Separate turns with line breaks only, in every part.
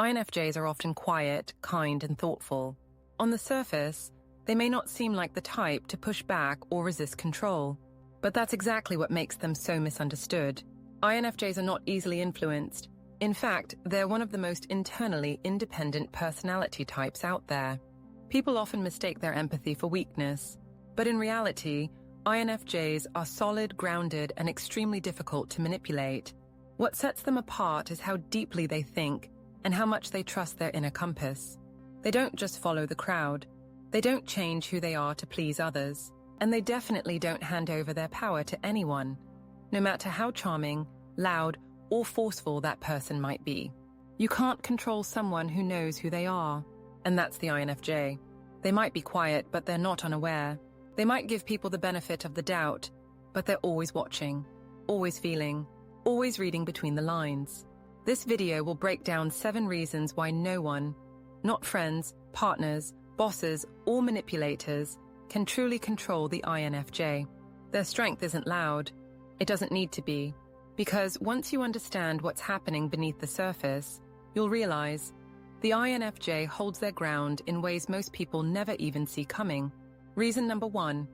INFJs are often quiet, kind, and thoughtful. On the surface, they may not seem like the type to push back or resist control, but that's exactly what makes them so misunderstood. INFJs are not easily influenced. In fact, they're one of the most internally independent personality types out there. People often mistake their empathy for weakness, but in reality, INFJs are solid, grounded, and extremely difficult to manipulate. What sets them apart is how deeply they think and how much they trust their inner compass. They don't just follow the crowd. They don't change who they are to please others. And they definitely don't hand over their power to anyone, no matter how charming, loud, or forceful that person might be. You can't control someone who knows who they are, and that's the INFJ. They might be quiet, but they're not unaware. They might give people the benefit of the doubt, but they're always watching, always feeling, always reading between the lines. This video will break down 7 reasons why no one, not friends, partners, bosses, or manipulators, can truly control the INFJ. Their strength isn't loud. It doesn't need to be. Because once you understand what's happening beneath the surface, you'll realize the INFJ holds their ground in ways most people never even see coming. Reason number 1.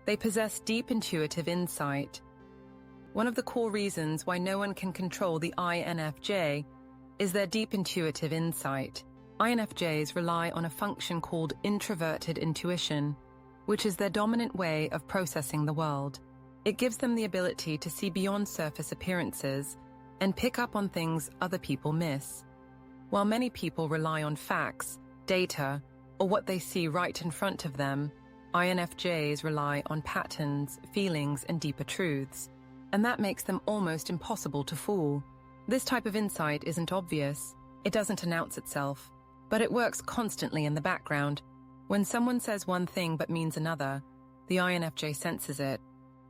They possess deep intuitive insight. One of the core reasons why no one can control the INFJ is their deep intuitive insight. INFJs rely on a function called introverted intuition, which is their dominant way of processing the world. It gives them the ability to see beyond surface appearances and pick up on things other people miss. While many people rely on facts, data, or what they see right in front of them, INFJs rely on patterns, feelings, and deeper truths. And that makes them almost impossible to fool. This type of insight isn't obvious. It doesn't announce itself, but it works constantly in the background. When someone says one thing but means another, the INFJ senses it.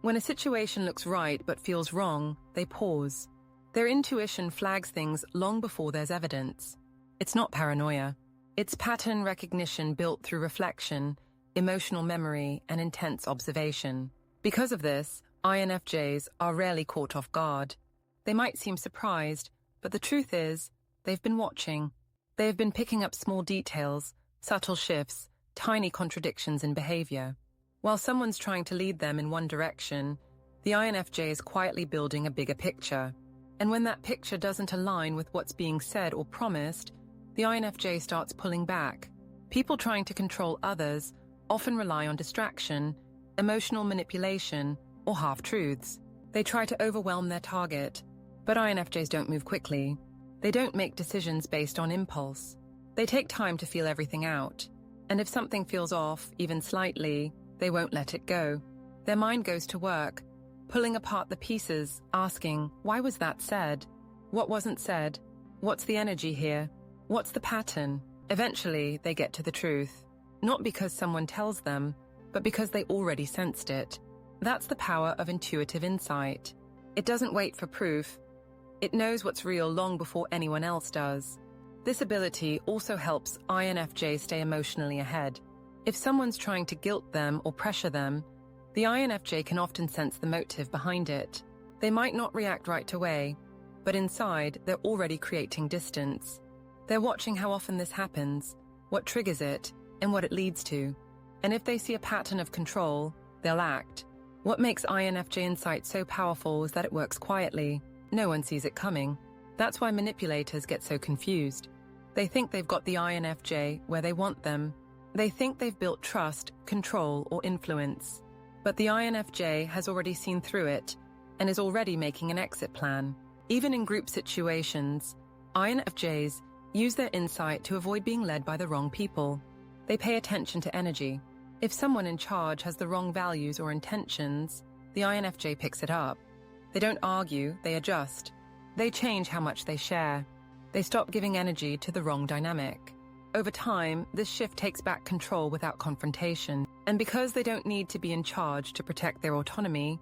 When a situation looks right but feels wrong, they pause. Their intuition flags things long before there's evidence. It's not paranoia. It's pattern recognition built through reflection, emotional memory, and intense observation. Because of this, INFJs are rarely caught off guard. They might seem surprised, but the truth is, they've been watching. They have been picking up small details, subtle shifts, tiny contradictions in behavior. While someone's trying to lead them in one direction, the INFJ is quietly building a bigger picture. And when that picture doesn't align with what's being said or promised, the INFJ starts pulling back. People trying to control others often rely on distraction, emotional manipulation, or half-truths. They try to overwhelm their target, but INFJs don't move quickly. They don't make decisions based on impulse. They take time to feel everything out, and if something feels off, even slightly, they won't let it go. Their mind goes to work, pulling apart the pieces, asking, why was that said? What wasn't said? What's the energy here? What's the pattern? Eventually, they get to the truth, not because someone tells them, but because they already sensed it. That's the power of intuitive insight. It doesn't wait for proof. It knows what's real long before anyone else does. This ability also helps INFJs stay emotionally ahead. If someone's trying to guilt them or pressure them, the INFJ can often sense the motive behind it. They might not react right away, but inside, they're already creating distance. They're watching how often this happens, what triggers it, and what it leads to. And if they see a pattern of control, they'll act. What makes INFJ insight so powerful is that it works quietly. No one sees it coming. That's why manipulators get so confused. They think they've got the INFJ where they want them. They think they've built trust, control, or influence. But the INFJ has already seen through it and is already making an exit plan. Even in group situations, INFJs use their insight to avoid being led by the wrong people. They pay attention to energy. If someone in charge has the wrong values or intentions, the INFJ picks it up. They don't argue, they adjust. They change how much they share. They stop giving energy to the wrong dynamic. Over time, this shift takes back control without confrontation. And because they don't need to be in charge to protect their autonomy,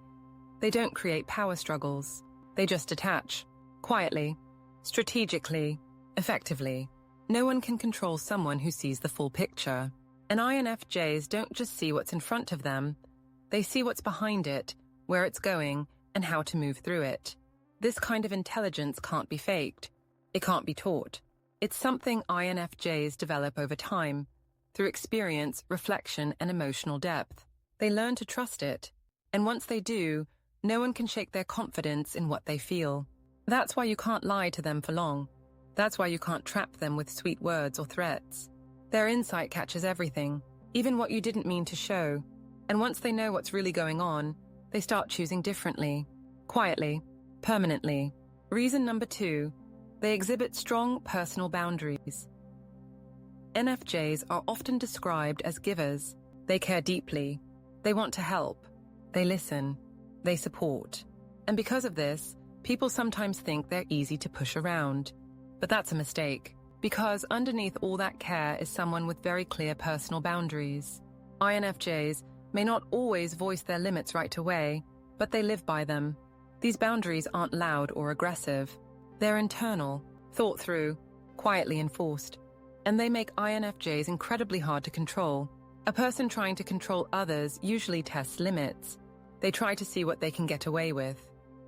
they don't create power struggles. They just detach, quietly, strategically, effectively. No one can control someone who sees the full picture. And INFJs don't just see what's in front of them, they see what's behind it, where it's going, and how to move through it. This kind of intelligence can't be faked. It can't be taught. It's something INFJs develop over time, through experience, reflection, and emotional depth. They learn to trust it, and once they do, no one can shake their confidence in what they feel. That's why you can't lie to them for long. That's why you can't trap them with sweet words or threats. Their insight catches everything, even what you didn't mean to show. And once they know what's really going on, they start choosing differently, quietly, permanently. Reason number 2, they exhibit strong personal boundaries. INFJs are often described as givers. They care deeply. They want to help. They listen. They support. And because of this, people sometimes think they're easy to push around. But that's a mistake, because underneath all that care is someone with very clear personal boundaries. INFJs may not always voice their limits right away, but they live by them. These boundaries aren't loud or aggressive. They're internal, thought through, quietly enforced. And they make INFJs incredibly hard to control. A person trying to control others usually tests limits. They try to see what they can get away with.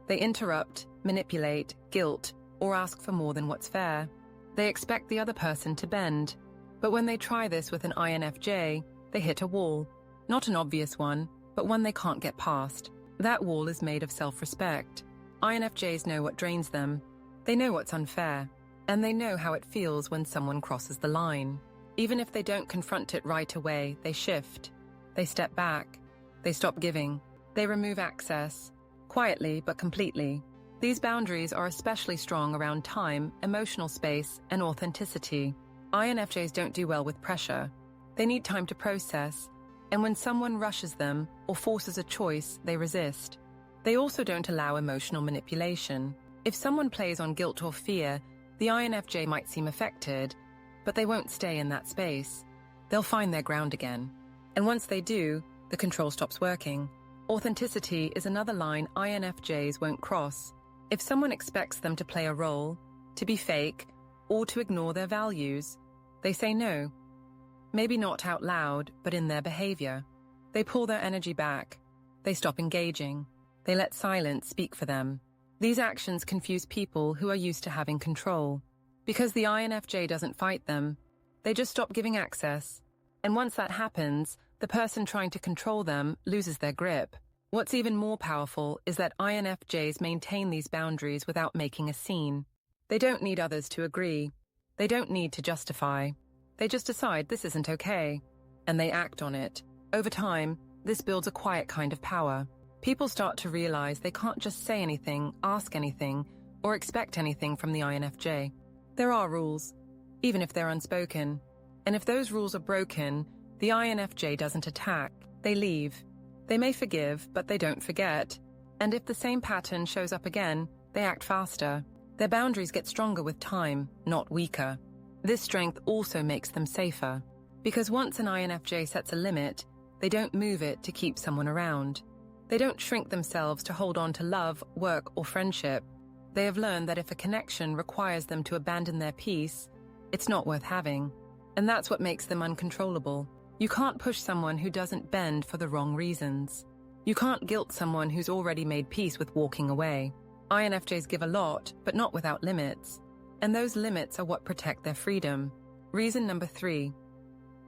They interrupt, manipulate, guilt, or ask for more than what's fair. They expect the other person to bend. But when they try this with an INFJ, they hit a wall. Not an obvious one, but one they can't get past. That wall is made of self-respect. INFJs know what drains them. They know what's unfair. And they know how it feels when someone crosses the line. Even if they don't confront it right away, they shift. They step back. They stop giving. They remove access. Quietly but completely. These boundaries are especially strong around time, emotional space, and authenticity. INFJs don't do well with pressure. They need time to process, and when someone rushes them or forces a choice, they resist. They also don't allow emotional manipulation. If someone plays on guilt or fear, the INFJ might seem affected, but they won't stay in that space. They'll find their ground again. And once they do, the control stops working. Authenticity is another line INFJs won't cross. If someone expects them to play a role, to be fake, or to ignore their values, they say no. Maybe not out loud, but in their behavior. They pull their energy back. They stop engaging. They let silence speak for them. These actions confuse people who are used to having control. Because the INFJ doesn't fight them, they just stop giving access. And once that happens, the person trying to control them loses their grip. What's even more powerful is that INFJs maintain these boundaries without making a scene. They don't need others to agree. They don't need to justify. They just decide this isn't okay, and they act on it. Over time, this builds a quiet kind of power. People start to realize they can't just say anything, ask anything, or expect anything from the INFJ. There are rules, even if they're unspoken. And if those rules are broken, the INFJ doesn't attack. They leave. They may forgive, but they don't forget. And if the same pattern shows up again, they act faster. Their boundaries get stronger with time, not weaker. This strength also makes them safer. Because once an INFJ sets a limit, they don't move it to keep someone around. They don't shrink themselves to hold on to love, work, or friendship. They have learned that if a connection requires them to abandon their peace, it's not worth having. And that's what makes them uncontrollable. You can't push someone who doesn't bend for the wrong reasons. You can't guilt someone who's already made peace with walking away. INFJs give a lot, but not without limits. And those limits are what protect their freedom. Reason number 3.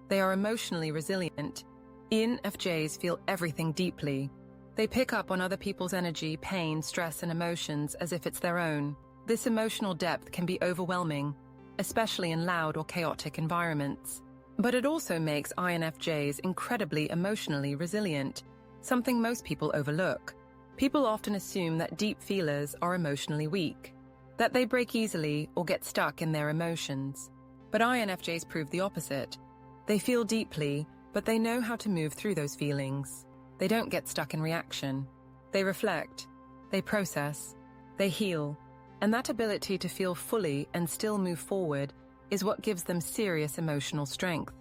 They are emotionally resilient. INFJs feel everything deeply. They pick up on other people's energy, pain, stress, and emotions as if it's their own. This emotional depth can be overwhelming, especially in loud or chaotic environments. But it also makes INFJs incredibly emotionally resilient, something most people overlook. People often assume that deep feelers are emotionally weak, that they break easily or get stuck in their emotions. But INFJs prove the opposite. They feel deeply, but they know how to move through those feelings. They don't get stuck in reaction. They reflect, they process, they heal. And that ability to feel fully and still move forward is what gives them serious emotional strength.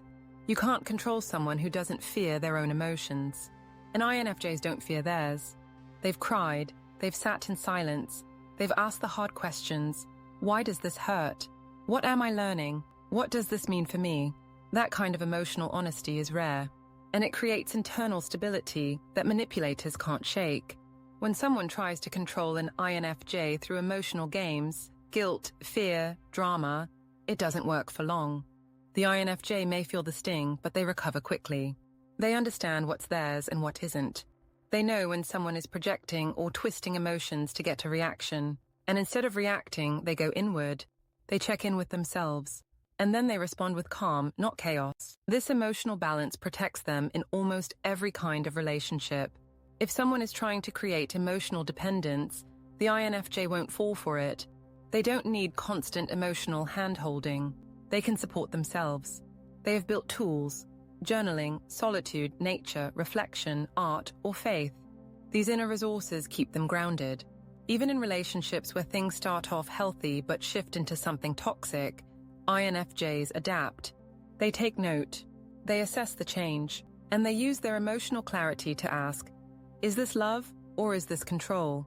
You can't control someone who doesn't fear their own emotions. And INFJs don't fear theirs. They've cried, they've sat in silence, they've asked the hard questions. Why does this hurt? What am I learning? What does this mean for me? That kind of emotional honesty is rare. And it creates internal stability that manipulators can't shake. When someone tries to control an INFJ through emotional games, guilt, fear, drama, it doesn't work for long. The INFJ may feel the sting, but they recover quickly. They understand what's theirs and what isn't. They know when someone is projecting or twisting emotions to get a reaction, and instead of reacting, they go inward. They check in with themselves, and then they respond with calm, not chaos. This emotional balance protects them in almost every kind of relationship. If someone is trying to create emotional dependence, the INFJ won't fall for it. They don't need constant emotional hand-holding. They can support themselves. They have built tools: journaling, solitude, nature, reflection, art, or faith. These inner resources keep them grounded. Even in relationships where things start off healthy but shift into something toxic, INFJs adapt. They take note. They assess the change. And they use their emotional clarity to ask, is this love or is this control?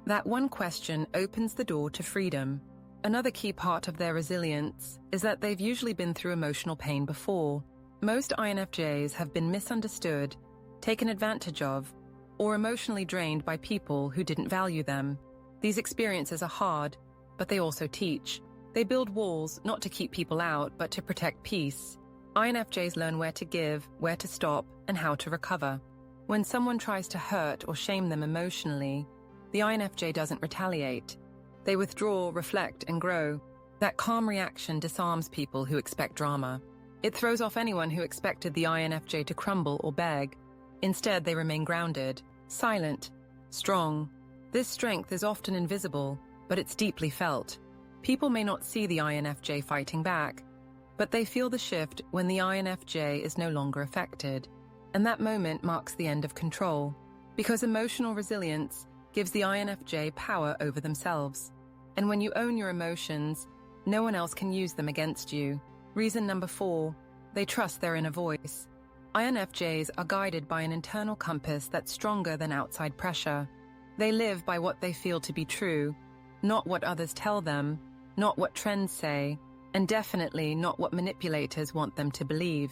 That one question opens the door to freedom. Another key part of their resilience is that they've usually been through emotional pain before. Most INFJs have been misunderstood, taken advantage of, or emotionally drained by people who didn't value them. These experiences are hard, but they also teach. They build walls not to keep people out, but to protect peace. INFJs learn where to give, where to stop, and how to recover. When someone tries to hurt or shame them emotionally, the INFJ doesn't retaliate. They withdraw, reflect, and grow. That calm reaction disarms people who expect drama. It throws off anyone who expected the INFJ to crumble or beg. Instead, they remain grounded, silent, strong. This strength is often invisible, but it's deeply felt. People may not see the INFJ fighting back, but they feel the shift when the INFJ is no longer affected. And that moment marks the end of control, because emotional resilience gives the INFJ power over themselves. And when you own your emotions, no one else can use them against you. Reason number 4, they trust their inner voice. INFJs are guided by an internal compass that's stronger than outside pressure. They live by what they feel to be true, not what others tell them, not what trends say, and definitely not what manipulators want them to believe.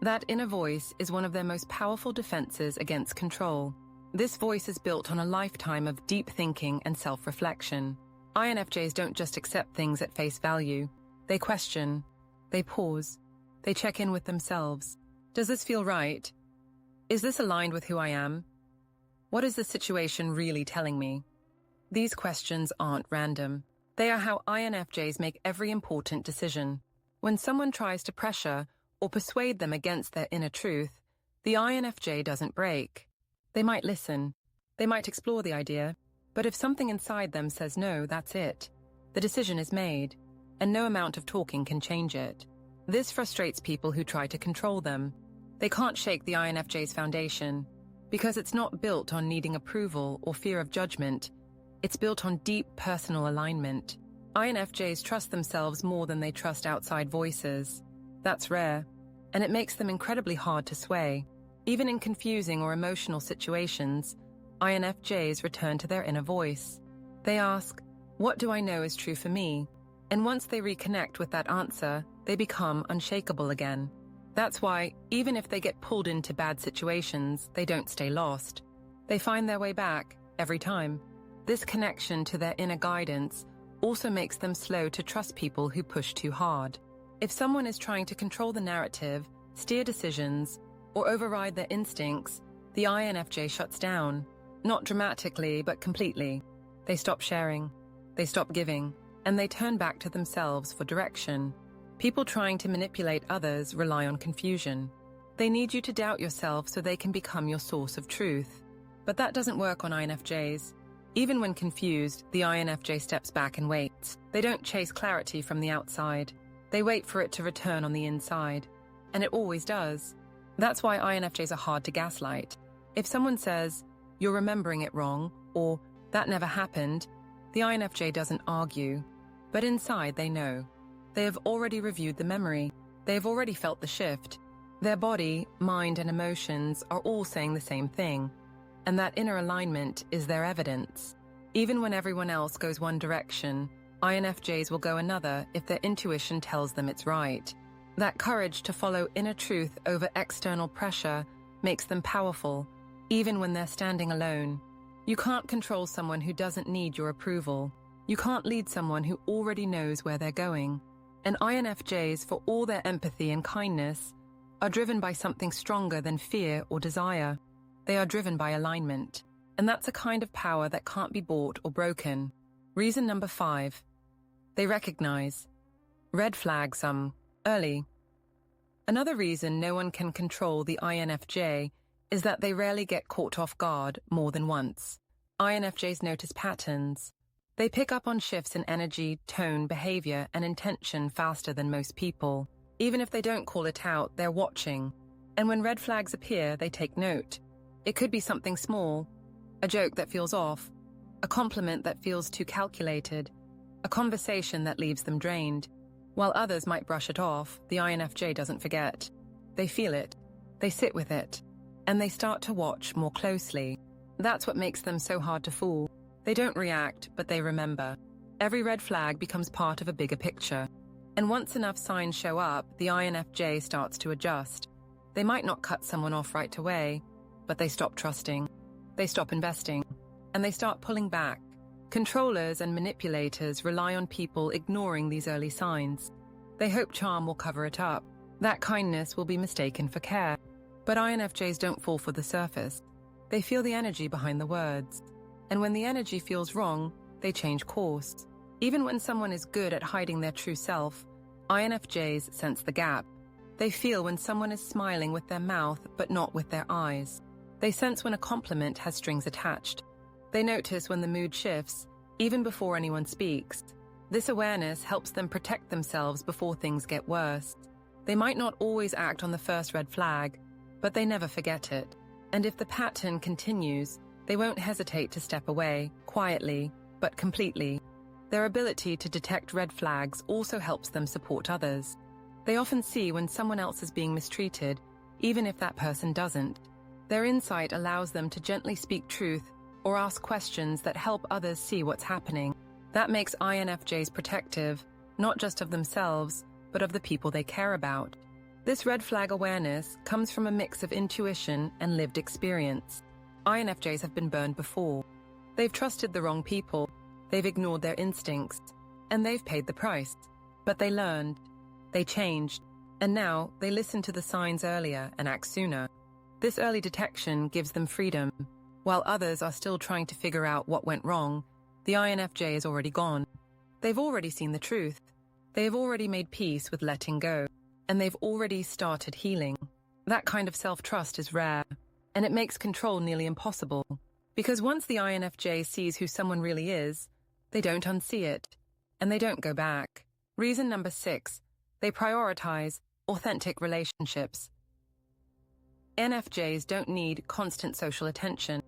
That inner voice is one of their most powerful defenses against control. This voice is built on a lifetime of deep thinking and self-reflection. INFJs don't just accept things at face value. They question. They pause. They check in with themselves. Does this feel right? Is this aligned with who I am? What is the situation really telling me? These questions aren't random. They are how INFJs make every important decision. When someone tries to pressure or persuade them against their inner truth, the INFJ doesn't break. They might listen. They might explore the idea. But if something inside them says no, that's it. The decision is made, and no amount of talking can change it. This frustrates people who try to control them. They can't shake the INFJ's foundation, because it's not built on needing approval or fear of judgment. It's built on deep personal alignment. INFJs trust themselves more than they trust outside voices. That's rare, and it makes them incredibly hard to sway. Even in confusing or emotional situations, INFJs return to their inner voice. They ask, what do I know is true for me? And once they reconnect with that answer, they become unshakable again. That's why, even if they get pulled into bad situations, they don't stay lost. They find their way back, every time. This connection to their inner guidance also makes them slow to trust people who push too hard. If someone is trying to control the narrative, steer decisions, or override their instincts, the INFJ shuts down. Not dramatically, but completely. They stop sharing, they stop giving, and they turn back to themselves for direction. People trying to manipulate others rely on confusion. They need you to doubt yourself so they can become your source of truth. But that doesn't work on INFJs. Even when confused, the INFJ steps back and waits. They don't chase clarity from the outside. They wait for it to return on the inside. And it always does. That's why INFJs are hard to gaslight. If someone says, "You're remembering it wrong," or "That never happened," the INFJ doesn't argue. But inside they know. They have already reviewed the memory. They have already felt the shift. Their body, mind, and emotions are all saying the same thing. And that inner alignment is their evidence. Even when everyone else goes one direction, INFJs will go another if their intuition tells them it's right. That courage to follow inner truth over external pressure makes them powerful, even when they're standing alone. You can't control someone who doesn't need your approval. You can't lead someone who already knows where they're going. And INFJs, for all their empathy and kindness, are driven by something stronger than fear or desire. They are driven by alignment. And that's a kind of power that can't be bought or broken. Reason number 5. They recognize red flags early. Another reason no one can control the INFJ is that they rarely get caught off guard more than once. INFJs notice patterns. They pick up on shifts in energy, tone, behavior, and intention faster than most people. Even if they don't call it out, they're watching. And when red flags appear, they take note. It could be something small, a joke that feels off, a compliment that feels too calculated, a conversation that leaves them drained. While others might brush it off, the INFJ doesn't forget. They feel it, they sit with it, and they start to watch more closely. That's what makes them so hard to fool. They don't react, but they remember. Every red flag becomes part of a bigger picture. And once enough signs show up, the INFJ starts to adjust. They might not cut someone off right away, but they stop trusting. They stop investing, and they start pulling back. Controllers and manipulators rely on people ignoring these early signs. They hope charm will cover it up. That kindness will be mistaken for care. But INFJs don't fall for the surface. They feel the energy behind the words. And when the energy feels wrong, they change course. Even when someone is good at hiding their true self, INFJs sense the gap. They feel when someone is smiling with their mouth but not with their eyes. They sense when a compliment has strings attached. They notice when the mood shifts, even before anyone speaks. This awareness helps them protect themselves before things get worse. They might not always act on the first red flag, but they never forget it. And if the pattern continues, they won't hesitate to step away, quietly, but completely. Their ability to detect red flags also helps them support others. They often see when someone else is being mistreated, even if that person doesn't. Their insight allows them to gently speak truth or ask questions that help others see what's happening. That makes INFJs protective, not just of themselves, but of the people they care about. This red flag awareness comes from a mix of intuition and lived experience. INFJs have been burned before. They've trusted the wrong people, they've ignored their instincts, and they've paid the price. But they learned, they changed, and now they listen to the signs earlier and act sooner. This early detection gives them freedom. While others are still trying to figure out what went wrong, the INFJ is already gone. They've already seen the truth. They have already made peace with letting go, and they've already started healing. That kind of self-trust is rare, and it makes control nearly impossible. Because once the INFJ sees who someone really is, they don't unsee it, and they don't go back. Reason number 6, they prioritize authentic relationships. INFJs don't need constant social attention.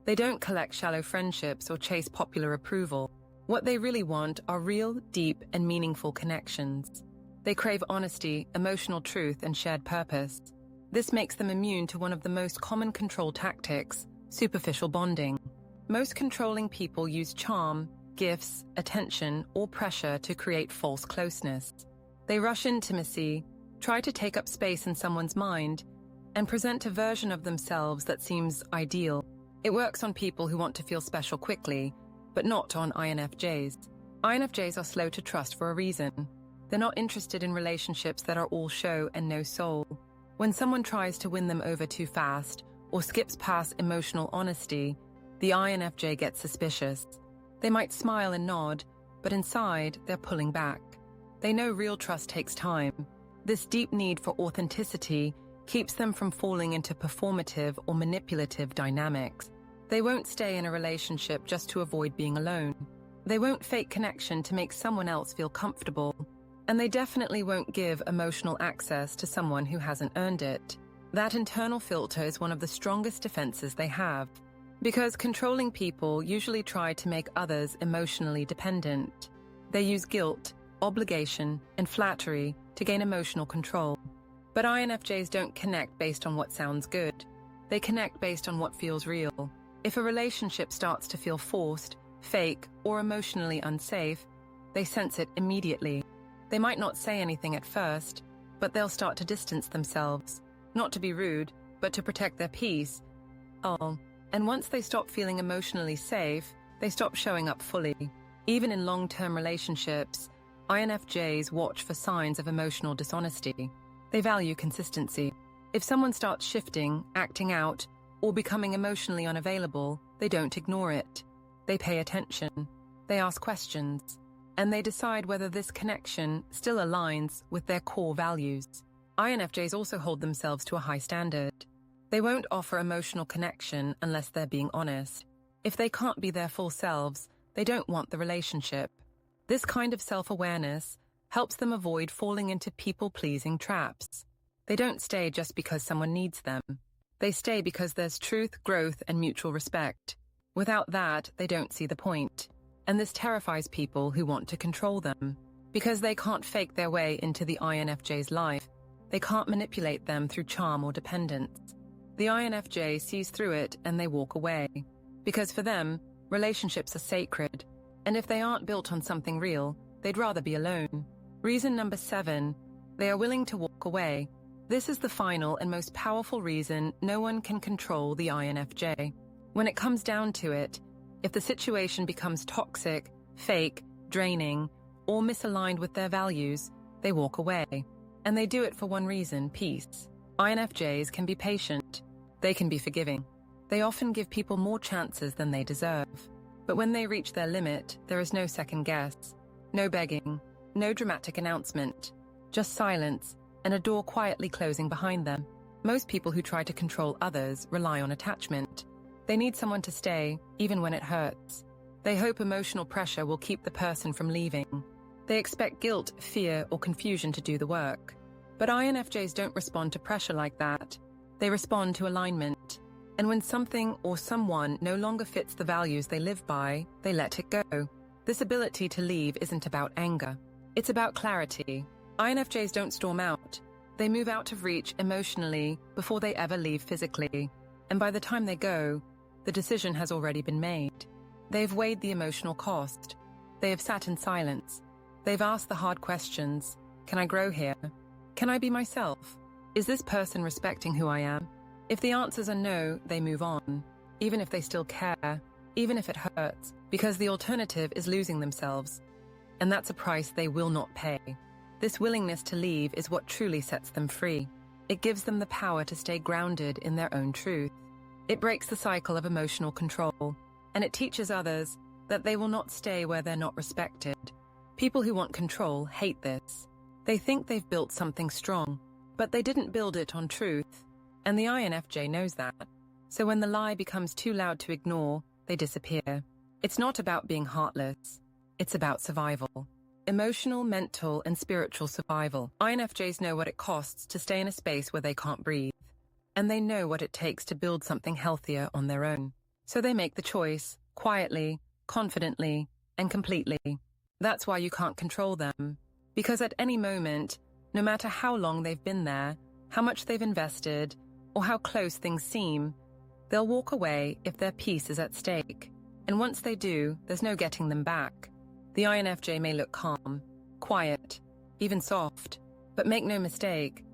They don't collect shallow friendships or chase popular approval. What they really want are real, deep, and meaningful connections. They crave honesty, emotional truth, and shared purpose. This makes them immune to one of the most common control tactics, superficial bonding. Most controlling people use charm, gifts, attention, or pressure to create false closeness. They rush intimacy, try to take up space in someone's mind, and present a version of themselves that seems ideal. It works on people who want to feel special quickly, but not on INFJs. INFJs are slow to trust for a reason. They're not interested in relationships that are all show and no soul. When someone tries to win them over too fast or skips past emotional honesty, the INFJ gets suspicious. They might smile and nod, but inside they're pulling back. They know real trust takes time. This deep need for authenticity keeps them from falling into performative or manipulative dynamics. They won't stay in a relationship just to avoid being alone. They won't fake connection to make someone else feel comfortable. And they definitely won't give emotional access to someone who hasn't earned it. That internal filter is one of the strongest defenses they have. Because controlling people usually try to make others emotionally dependent. They use guilt, obligation, and flattery to gain emotional control. But INFJs don't connect based on what sounds good. They connect based on what feels real. If a relationship starts to feel forced, fake, or emotionally unsafe, they sense it immediately. They might not say anything at first, but they'll start to distance themselves. Not to be rude, but to protect their peace. And once they stop feeling emotionally safe, they stop showing up fully. Even in long-term relationships, INFJs watch for signs of emotional dishonesty. They value consistency. If someone starts shifting, acting out, or becoming emotionally unavailable, they don't ignore it. They pay attention. They ask questions. And they decide whether this connection still aligns with their core values. INFJs also hold themselves to a high standard. They won't offer emotional connection unless they're being honest. If they can't be their full selves, they don't want the relationship. This kind of self-awareness helps them avoid falling into people-pleasing traps. They don't stay just because someone needs them. They stay because there's truth, growth, and mutual respect. Without that, they don't see the point. And this terrifies people who want to control them. Because they can't fake their way into the INFJ's life. They can't manipulate them through charm or dependence. The INFJ sees through it and they walk away. Because for them, relationships are sacred. And if they aren't built on something real, they'd rather be alone. Reason number 7, they are willing to walk away. This is the final and most powerful reason no one can control the INFJ. When it comes down to it, if the situation becomes toxic, fake, draining, or misaligned with their values, they walk away. And they do it for one reason: peace. INFJs can be patient. They can be forgiving. They often give people more chances than they deserve. But when they reach their limit, there is no second guess, no begging, no dramatic announcement, just silence and a door quietly closing behind them. Most people who try to control others rely on attachment. They need someone to stay, even when it hurts. They hope emotional pressure will keep the person from leaving. They expect guilt, fear, or confusion to do the work. But INFJs don't respond to pressure like that. They respond to alignment. And when something or someone no longer fits the values they live by, they let it go. This ability to leave isn't about anger. It's about clarity. INFJs don't storm out. They move out of reach emotionally before they ever leave physically. And by the time they go, the decision has already been made. They've weighed the emotional cost. They have sat in silence. They've asked the hard questions. Can I grow here? Can I be myself? Is this person respecting who I am? If the answers are no, they move on, even if they still care, even if it hurts, because the alternative is losing themselves. And that's a price they will not pay. This willingness to leave is what truly sets them free. It gives them the power to stay grounded in their own truth. It breaks the cycle of emotional control, and it teaches others that they will not stay where they're not respected. People who want control hate this. They think they've built something strong, but they didn't build it on truth. And the INFJ knows that. So when the lie becomes too loud to ignore, they disappear. It's not about being heartless. It's about survival. Emotional, mental, and spiritual survival. INFJs know what it costs to stay in a space where they can't breathe. And they know what it takes to build something healthier on their own. So they make the choice, quietly, confidently, and completely. That's why you can't control them. Because at any moment, no matter how long they've been there, how much they've invested, or how close things seem, they'll walk away if their peace is at stake. And once they do, there's no getting them back. The INFJ may look calm, quiet, even soft, but make no mistake,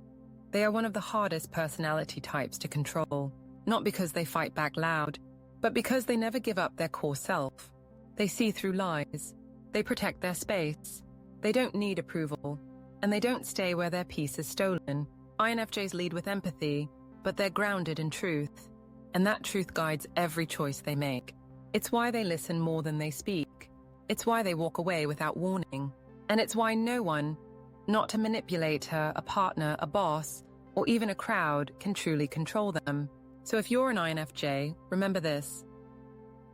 they are one of the hardest personality types to control, not because they fight back loud, but because they never give up their core self. They see through lies. They protect their space. They don't need approval, and they don't stay where their peace is stolen. INFJs lead with empathy, but they're grounded in truth, and that truth guides every choice they make. It's why they listen more than they speak. It's why they walk away without warning. And it's why no one, not a manipulator, a partner, a boss, or even a crowd, can truly control them. So if you're an INFJ, remember this.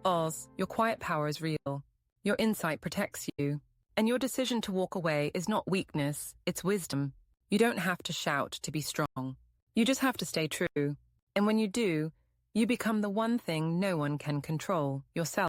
Oz, your quiet power is real. Your insight protects you. And your decision to walk away is not weakness, it's wisdom. You don't have to shout to be strong. You just have to stay true. And when you do, you become the one thing no one can control, yourself.